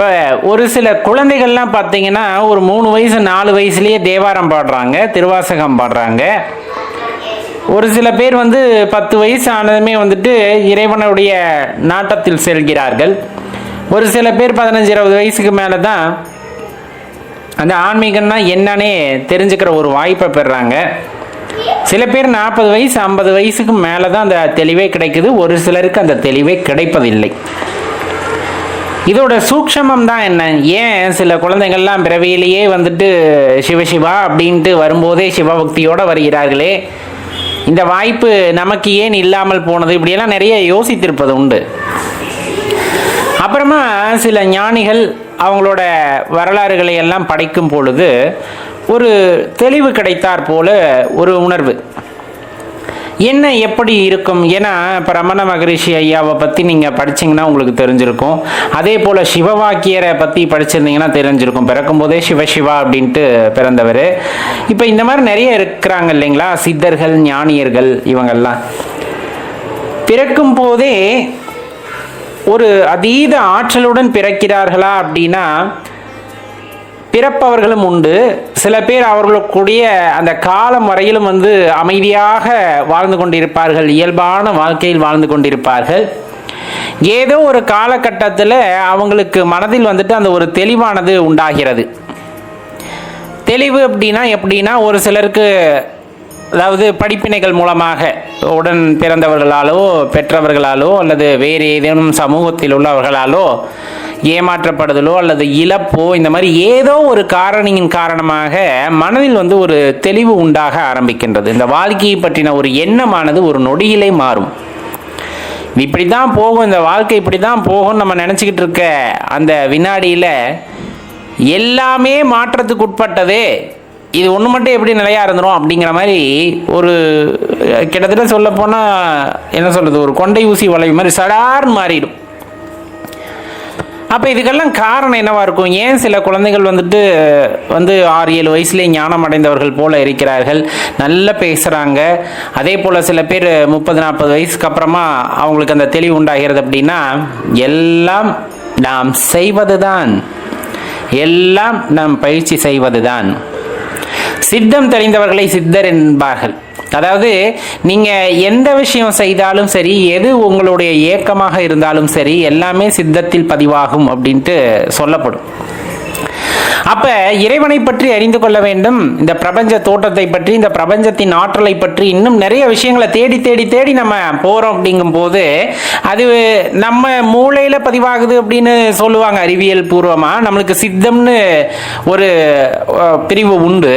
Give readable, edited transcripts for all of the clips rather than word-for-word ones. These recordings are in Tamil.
இப்போ ஒரு சில குழந்தைகள்லாம் பார்த்தீங்கன்னா ஒரு 3 வயசு 4 வயசுலேயே தேவாரம் பாடுறாங்க, திருவாசகம் பாடுறாங்க. ஒரு சில பேர் 10 வயசு ஆனதுமே இறைவனுடைய நாட்டத்தில் செல்கிறார்கள். ஒரு சில பேர் 15-20 வயசுக்கு மேலே தான் அந்த ஆன்மீகம்னா என்னன்னே தெரிஞ்சுக்கிற ஒரு வாய்ப்பை பெறுறாங்க. சில பேர் 40 வயசு 50 வயசுக்கு மேலே தான் அந்த தெளிவே கிடைக்குது. ஒரு சிலருக்கு அந்த தெளிவே கிடைப்பதில்லை. இதோட சூக்ஷமம் தான் என்ன? ஏன் சில குழந்தைகள்லாம் பிறவியிலேயே சிவசிவா அப்படின்ட்டு வரும்போதே சிவபக்தியோடு வருகிறார்களே, இந்த வாய்ப்பு நமக்கு ஏன் இல்லாமல் போனது? இப்படியெல்லாம் நிறைய யோசித்திருப்பது உண்டு. அப்புறமா சில ஞானிகள் அவங்களோட வரலாறுகளை எல்லாம் படிக்கும் பொழுது ஒரு தெளிவு கிடைத்தார் போல ஒரு உணர்வு. என்ன எப்படி இருக்கும்? ஏன்னா இப்போ ரமண மகரிஷி ஐயாவை பற்றி நீங்கள் படிச்சிங்கன்னா உங்களுக்கு தெரிஞ்சிருக்கும். அதே போல் சிவவாக்கியரை பற்றி படிச்சிருந்தீங்கன்னா தெரிஞ்சிருக்கும். பிறக்கும் போதே சிவசிவா அப்படின்ட்டு பிறந்தவர். இப்போ இந்த மாதிரி நிறைய இருக்கிறாங்க இல்லைங்களா, சித்தர்கள், ஞானியர்கள். இவங்கெல்லாம் பிறக்கும் போதே ஒரு அதீத ஆற்றலுடன் பிறக்கிறார்களா அப்படின்னா பிறப்பவர்களும் உண்டு. சில பேர் அவர்களுக்குடைய அந்த காலம் வரையிலும் அமைதியாக வாழ்ந்து கொண்டிருப்பார்கள், இயல்பான வாழ்க்கையில் வாழ்ந்து கொண்டிருப்பார்கள். ஏதோ ஒரு காலகட்டத்தில் அவங்களுக்கு மனதில் அந்த ஒரு தெளிவானது உண்டாகிறது. தெளிவு அப்படின்னா எப்படின்னா, ஒரு சிலருக்கு அதாவது படிப்பினைகள் மூலமாக உடன் பிறந்தவர்களாலோ பெற்றவர்களாலோ அல்லது வேறு ஏதேனும் சமூகத்தில் உள்ளவர்களாலோ ஏமாற்றப்படுதலோ அல்லது இழப்போ, இந்த மாதிரி ஏதோ ஒரு காரணியின் காரணமாக மனதில் ஒரு தெளிவு உண்டாக ஆரம்பிக்கின்றது. இந்த வாழ்க்கையை பற்றின ஒரு எண்ணமானது ஒரு நொடியிலே மாறும். இப்படி தான் போகும், இந்த வாழ்க்கை இப்படி தான் போகும் நம்ம நினச்சிக்கிட்டு இருக்க அந்த வினாடியில் எல்லாமே மாற்றத்துக்கு உட்பட்டதே, இது ஒன்று மட்டும் எப்படி நிலையாக இருந்துடும் அப்படிங்கிற மாதிரி ஒரு கிட்டத்தட்ட சொல்ல போனால் என்ன சொல்கிறது, ஒரு கொண்டை ஊசி வளைவு மாதிரி சடார்னு மாறிடும். அப்போ இதுக்கெல்லாம் காரணம் என்னவாக இருக்கும்? ஏன் சில குழந்தைகள் 6-7 வயசுலேயே ஞானம் அடைந்தவர்கள் போல இருக்கிறார்கள், நல்லா பேசுகிறாங்க. அதே போல் சில பேர் 30-40 வயசுக்கு அப்புறமா அவங்களுக்கு அந்த தெளிவு உண்டாகிறது. அப்படின்னா எல்லாம் நாம் செய்வது தான், எல்லாம் நாம் பயிற்சி செய்வது தான். சித்தம் தெரிந்தவர்களை சித்தர் என்பார்கள். அதாவது நீங்கள் எந்த விஷயம் செய்தாலும் சரி, எது உங்களுடைய ஏக்கமாக இருந்தாலும் சரி, எல்லாமே சித்தத்தில் பதிவாகும் அப்படின்ட்டு சொல்லப்படும். அப்ப இறைவனை பற்றி அறிந்து கொள்ள வேண்டும். இந்த பிரபஞ்ச தோற்றத்தை பற்றி, இந்த பிரபஞ்சத்தின் ஆற்றலை பற்றி இன்னும் நிறைய விஷயங்களை தேடி தேடி தேடி நம்ம போறோம். அப்படிங்கும் போது அது நம்ம மூளையில பதிவாகுது அப்படின்னு சொல்லுவாங்க அறிவியல் பூர்வமா. நம்மளுக்கு சித்தம்னு ஒரு பிரிவு உண்டு.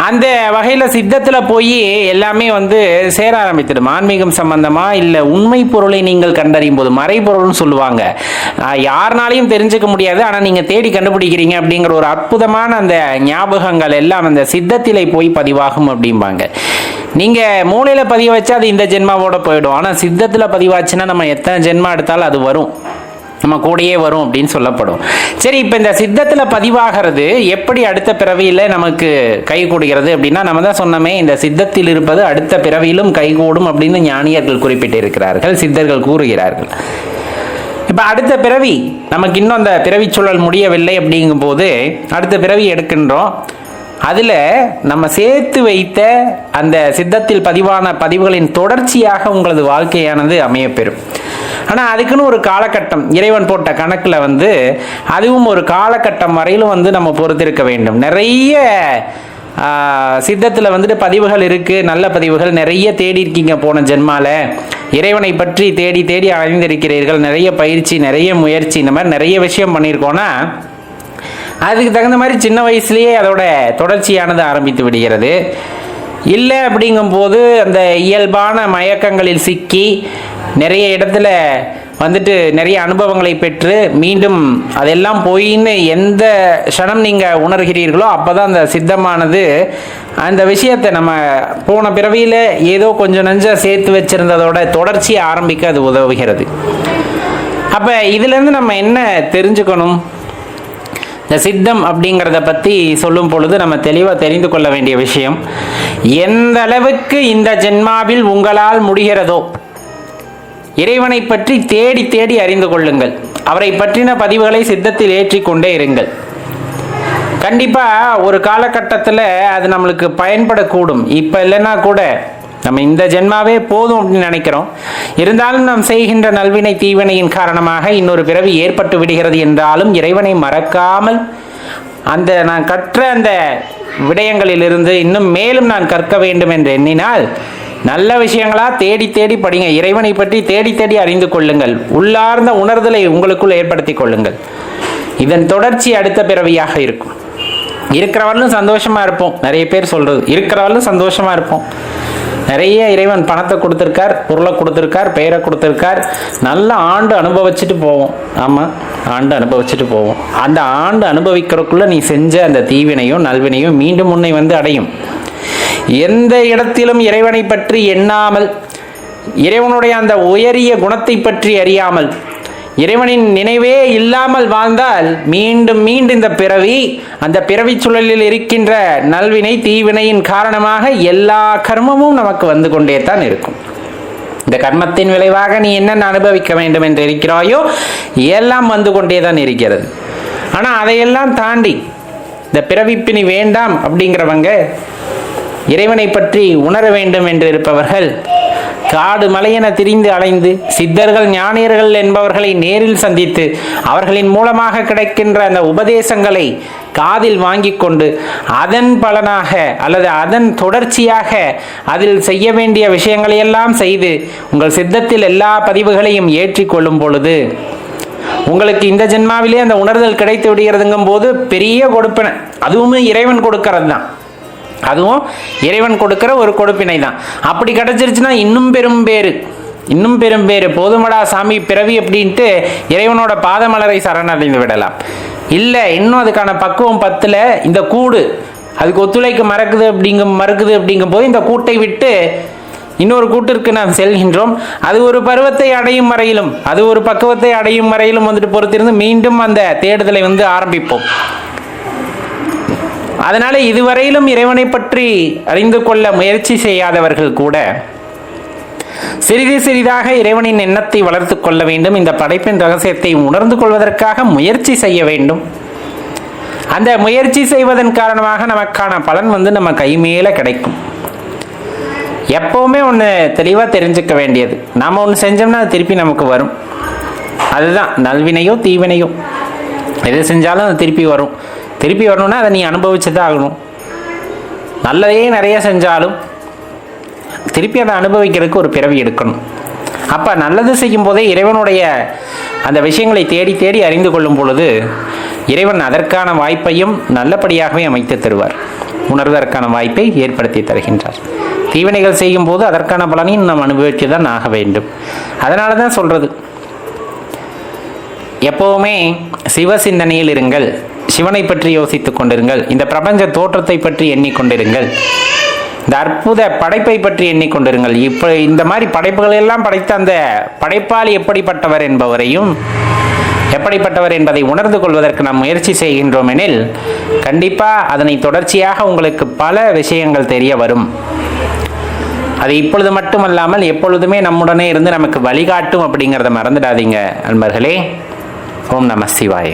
அந்த வகையில சித்தத்துல போய் எல்லாமே சேர ஆரம்பித்திடும். ஆன்மீகம் சம்பந்தமா இல்ல உண்மை பொருளை நீங்கள் கண்டறியும் போது, மறைபொருள்னு சொல்லுவாங்க, யாருனாலையும் தெரிஞ்சுக்க முடியாது, ஆனா நீங்க தேடி கண்டுபிடிக்கிறீங்க அப்படிங்கிற ஒரு அற்புதமான அந்த ஞாபகங்கள் எல்லாம் அந்த சித்தத்திலே போய் பதிவாகும் அப்படிம்பாங்க. நீங்க மூளையில பதிய வச்சா அது இந்த ஜென்மாவோட போயிடும். ஆனா சித்தத்துல பதிவாச்சுன்னா நம்ம எத்தனை ஜென்மா எடுத்தாலும் அது வரும், நம்ம கூடயே வரும் அப்படின்னு சொல்லப்படும். சரி, இப்போ இந்த சித்தத்தில் பதிவாகிறது எப்படி அடுத்த பிறவியில் நமக்கு கை கூடுகிறது அப்படின்னா, நம்ம தான் சொன்னோமே, இந்த சித்தத்தில் இருப்பது அடுத்த பிறவியிலும் கைகூடும் அப்படின்னு ஞானியர்கள் குறிப்பிட்டிருக்கிறார்கள், சித்தர்கள் கூறுகிறார்கள். இப்போ அடுத்த பிறவி நமக்கு இன்னும் அந்த பிறவி சூழல் முடியவில்லை. அப்படிங்கும் போது அடுத்த பிறவி எடுக்கின்றோம். அதில் நம்ம சேர்த்து வைத்த அந்த சித்தத்தில் பதிவான பதிவுகளின் தொடர்ச்சியாக உங்களது வாழ்க்கையானது அமையப்பெறும். ஆனால் அதுக்குன்னு ஒரு காலகட்டம் இறைவன் போட்ட கணக்கில் அதுவும் ஒரு காலகட்டம் வரையிலும் நம்ம பொறுத்திருக்க வேண்டும். நிறைய சித்தத்தில் பதிவுகள் இருக்குது, நல்ல பதிவுகள் நிறைய தேடி இருக்கீங்க. போன ஜென்மால இறைவனை பற்றி தேடி தேடி அடைந்திருக்கிறீர்கள். நிறைய பயிற்சி, நிறைய முயற்சி, இந்த மாதிரி நிறைய விஷயம் பண்ணியிருக்கோன்னா அதுக்கு தகுந்த மாதிரி சின்ன வயசுலேயே அதோட தொடர்ச்சியானது ஆரம்பித்து விடுகிறது. இல்லை அப்படிங்கும்போது அந்த இயல்பான மயக்கங்களில் சிக்கி நிறைய இடத்துல நிறைய அனுபவங்களை பெற்று மீண்டும் அதெல்லாம் போயின்னு எந்த க்ஷணம் நீங்கள் உணர்கிறீர்களோ அப்போ தான் அந்த சித்தமானது அந்த விஷயத்தை நம்ம போன பிறவியில் ஏதோ கொஞ்சம் நஞ்சம் சேர்த்து வச்சுருந்ததோட தொடர்ச்சியை ஆரம்பிக்க அது உதவுகிறது. அப்போ இதுலேருந்து நம்ம என்ன தெரிஞ்சுக்கணும்? இந்த சித்தம் அப்படிங்கிறத பற்றி சொல்லும் பொழுது நம்ம தெளிவாக தெரிந்து கொள்ள வேண்டிய விஷயம், எந்த அளவுக்கு இந்த ஜென்மாவில் உங்களால் முடிகிறதோ இறைவனை பற்றி தேடி தேடி அறிந்து கொள்ளுங்கள். அவரை பற்றின பதிவுகளை சித்தத்தில் ஏற்றிக்கொண்டே இருங்கள். கண்டிப்பாக ஒரு காலகட்டத்தில் அது நம்மளுக்கு பயன்படக்கூடும். இப்போ இல்லைன்னா கூட நம்ம இந்த ஜென்மாவே போதும் அப்படின்னு நினைக்கிறோம். இருந்தாலும் நாம் செய்கின்ற நல்வினை தீவினையின் காரணமாக இன்னொரு பிறவி ஏற்பட்டு விடுகிறது என்றாலும் இறைவனை மறக்காமல் அந்த நான் கற்ற அந்த விடயங்களிலிருந்து இன்னும் மேலும் நான் கற்க வேண்டும் என்று எண்ணினால் நல்ல விஷயங்களா தேடி தேடி படிங்க. இறைவனை பற்றி தேடி தேடி அறிந்து கொள்ளுங்கள். உள்ளார்ந்த உணர்தலை உங்களுக்குள் ஏற்படுத்தி கொள்ளுங்கள். இதன் தொடர்ச்சி அடுத்த பிறவியாக இருக்கும். இருக்கிறவர்களும் சந்தோஷமா இருப்போம். நிறைய பேர் சொல்றது இருக்கிறவர்களும் சந்தோஷமா இருப்போம். நிறைய இறைவன் பணத்தை கொடுத்துருக்கார், பொருளை கொடுத்துருக்கார், பெயரை கொடுத்துருக்கார். நல்ல ஆண்டு அனுபவிச்சுட்டு போவோம். ஆமாம், ஆண்டு அனுபவிச்சுட்டு போவோம். அந்த ஆண்டு அனுபவிக்கிறதுக்குள்ள நீ செஞ்ச அந்த தீவினையும் நல்வினையும் மீண்டும் உன்னை வந்து அடையும். எந்த இடத்திலும் இறைவனை பற்றி எண்ணாமல், இறைவனுடைய அந்த உயரிய குணத்தை பற்றி அறியாமல், இறைவனின் நினைவே இல்லாமல் வாழ்ந்தால் மீண்டும் மீண்டும் இந்த பிறவி, அந்த பிறவி சூழலில் இருக்கின்ற நல்வினை தீவினையின் காரணமாக எல்லா கர்மமும் நமக்கு வந்து கொண்டே தான் இருக்கும். இந்த கர்மத்தின் விளைவாக நீ என்னென்ன அனுபவிக்க வேண்டும் என்று இருக்கிறாயோ எல்லாம் வந்து கொண்டே தான் இருக்கிறது. ஆனால் அதையெல்லாம் தாண்டி இந்த பிறவிப்பினி வேண்டாம் அப்படிங்கிறவங்க, இறைவனை பற்றி உணர வேண்டும் என்று இருப்பவர்கள் காடு மலையென திரிந்து அலைந்து சித்தர்கள் ஞானியர்கள் என்பவர்களை நேரில் சந்தித்து அவர்களின் மூலமாக கிடைக்கின்ற அந்த உபதேசங்களை காதில் வாங்கி கொண்டு அதன் பலனாக அல்லது அதன் தொடர்ச்சியாக அதில் செய்ய வேண்டிய விஷயங்களை எல்லாம் செய்து உங்கள் சித்தத்தில் எல்லா பதிவுகளையும் ஏற்றிக்கொள்ளும் பொழுது உங்களுக்கு இந்த ஜென்மாவிலே அந்த உணர்தல் கிடைத்து விடுகிறதுங்கும் போது பெரிய கொடுப்பினை. அதுவுமே இறைவன் கொடுக்கறது தான். அதுவும் இறைவன் கொடுக்கிற ஒரு கொடுப்பினை தான். அப்படி கிடைச்சிருச்சுன்னா இன்னும் பெரும் பேரு போதுமடா சாமி பிறவி அப்படின்ட்டு இறைவனோட பாதமலரை சரணடைந்து விடலாம். இல்லை, இன்னும் அதுக்கான பக்குவம் பத்துல, இந்த கூடு அதுக்கு ஒத்துழைக்க மறுக்குது அப்படிங்கும் போது இந்த கூட்டை விட்டு இன்னொரு கூட்டிற்கு நாம் செல்கின்றோம். அது ஒரு பருவத்தை அடையும் வரையிலும், அது ஒரு பக்குவத்தை அடையும் வரையிலும் வந்துட்டு பொறுத்திருந்து மீண்டும் அந்த தேடுதலை வந்து ஆரம்பிப்போம். அதனால இதுவரையிலும் இறைவனை பற்றி அறிந்து கொள்ள முயற்சி செய்யாதவர்கள் கூட சிறிது சிறிதாக இறைவனின் எண்ணத்தை வளர்த்து கொள்ள வேண்டும். இந்த படைப்பின் ரகசியத்தை உணர்ந்து கொள்வதற்காக முயற்சி செய்ய வேண்டும். அந்த முயற்சி செய்வதன் காரணமாக நமக்கான பலன் வந்து நம்ம கை மேல கிடைக்கும். எப்பவுமே ஒன்று தெளிவாக தெரிஞ்சுக்க வேண்டியது, நாம் ஒன்று செஞ்சோம்னா அது திருப்பி நமக்கு வரும். அதுதான் நல்வினையோ தீவினையோ எது செஞ்சாலும் அது திருப்பி வரும். திருப்பி வரணும்னா அதை நீ அனுபவிச்சு தான் ஆகணும். நல்லதையே நிறைய செஞ்சாலும் திருப்பி அதை அனுபவிக்கிறதுக்கு ஒரு பிறவி எடுக்கணும். அப்போ நல்லது செய்யும் போதே இறைவனுடைய அந்த விஷயங்களை தேடி தேடி அறிந்து கொள்ளும் பொழுது இறைவன் அதற்கான வாய்ப்பையும் நல்லபடியாகவே அமைத்து தருவார். உணர்வதற்கான வாய்ப்பை ஏற்படுத்தி தருகின்றார். தீவினைகள் செய்யும் போது அதற்கான பலனையும் நாம் அனுபவித்து தான் ஆக வேண்டும். அதனால தான் சொல்றது, எப்பவுமே சிவ சிந்தனையில் இருங்கள், சிவனை பற்றி யோசித்துக் கொண்டிருங்கள், இந்த பிரபஞ்ச தோற்றத்தை பற்றி எண்ணிக்கொண்டிருங்கள், இந்த அற்புத படைப்பை பற்றி எண்ணிக்கொண்டிருங்கள். இப்போ இந்த மாதிரி படைப்புகள் எல்லாம் படைத்த அந்த படைப்பாளி எப்படிப்பட்டவர் என்பதை உணர்ந்து கொள்வதற்கு நாம் முயற்சி செய்கின்றோம் எனில் கண்டிப்பாக அதனை தொடர்ச்சியாக உங்களுக்கு பல விஷயங்கள் தெரிய வரும். அது இப்பொழுது மட்டுமல்லாமல் எப்பொழுதுமே நம்முடனே இருந்து நமக்கு வழிகாட்டும் அப்படிங்கிறத மறந்துடாதீங்க நண்பர்களே. ஓம் நம சிவாய.